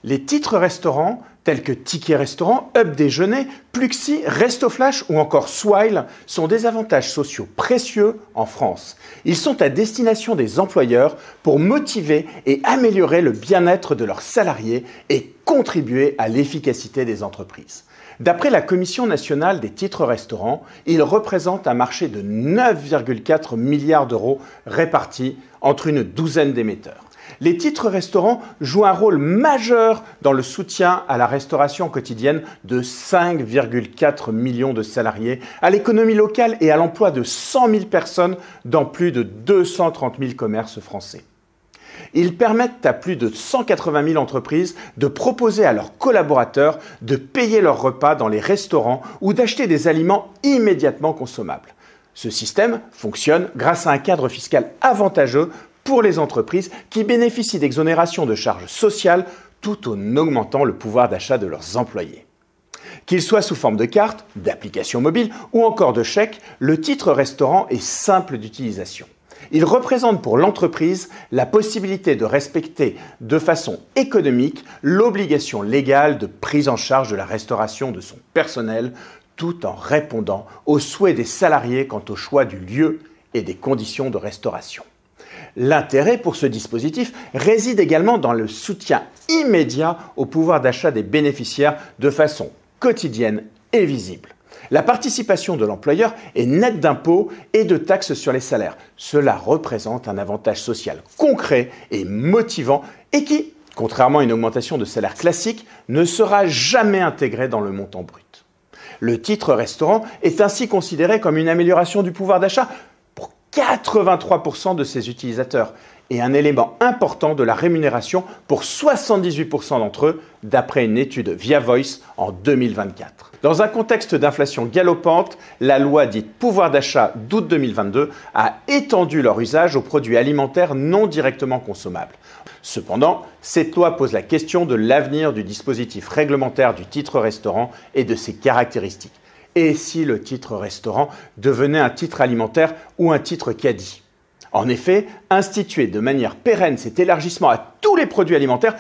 Les titres restaurants tels que Ticket Restaurant, Up Déjeuner, Pluxee, Restoflash ou encore Swile sont des avantages sociaux précieux en France. Ils sont à destination des employeurs pour motiver et améliorer le bien-être de leurs salariés et contribuer à l'efficacité des entreprises. D'après la Commission nationale des titres restaurants, ils représentent un marché de 9,4 milliards d'euros répartis entre une douzaine d'émetteurs. Les titres restaurants jouent un rôle majeur dans le soutien à la restauration quotidienne de 5,4 millions de salariés, à l'économie locale et à l'emploi de 100 000 personnes dans plus de 230 000 commerces français. Ils permettent à plus de 180 000 entreprises de proposer à leurs collaborateurs de payer leurs repas dans les restaurants ou d'acheter des aliments immédiatement consommables. Ce système fonctionne grâce à un cadre fiscal avantageux pour les entreprises qui bénéficient d'exonérations de charges sociales tout en augmentant le pouvoir d'achat de leurs employés. Qu'il soit sous forme de carte, d'application mobile ou encore de chèque, le titre restaurant est simple d'utilisation. Il représente pour l'entreprise la possibilité de respecter de façon économique l'obligation légale de prise en charge de la restauration de son personnel tout en répondant aux souhaits des salariés quant au choix du lieu et des conditions de restauration. L'intérêt pour ce dispositif réside également dans le soutien immédiat au pouvoir d'achat des bénéficiaires de façon quotidienne et visible. La participation de l'employeur est nette d'impôts et de taxes sur les salaires. Cela représente un avantage social concret et motivant et qui, contrairement à une augmentation de salaire classique, ne sera jamais intégré dans le montant brut. Le titre restaurant est ainsi considéré comme une amélioration du pouvoir d'achat pour 83% de ses utilisateurs et un élément important de la rémunération pour 78% d'entre eux, d'après une étude Via Voice en 2024. Dans un contexte d'inflation galopante, la loi dite pouvoir d'achat d'août 2022 a étendu leur usage aux produits alimentaires non directement consommables. Cependant, cette loi pose la question de l'avenir du dispositif réglementaire du titre restaurant et de ses caractéristiques. Et si le titre restaurant devenait un titre alimentaire ou un titre caddie? En effet, instituer de manière pérenne cet élargissement à tous les produits alimentaires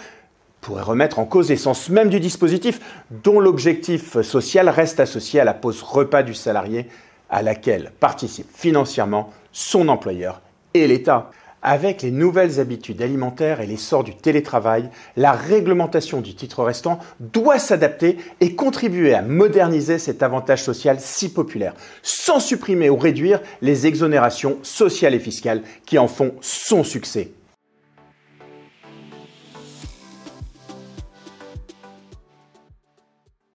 pourrait remettre en cause l'essence même du dispositif, dont l'objectif social reste associé à la pause repas du salarié, à laquelle participent financièrement son employeur et l'État. Avec les nouvelles habitudes alimentaires et l'essor du télétravail, la réglementation du titre restaurant doit s'adapter et contribuer à moderniser cet avantage social si populaire, sans supprimer ou réduire les exonérations sociales et fiscales qui en font son succès.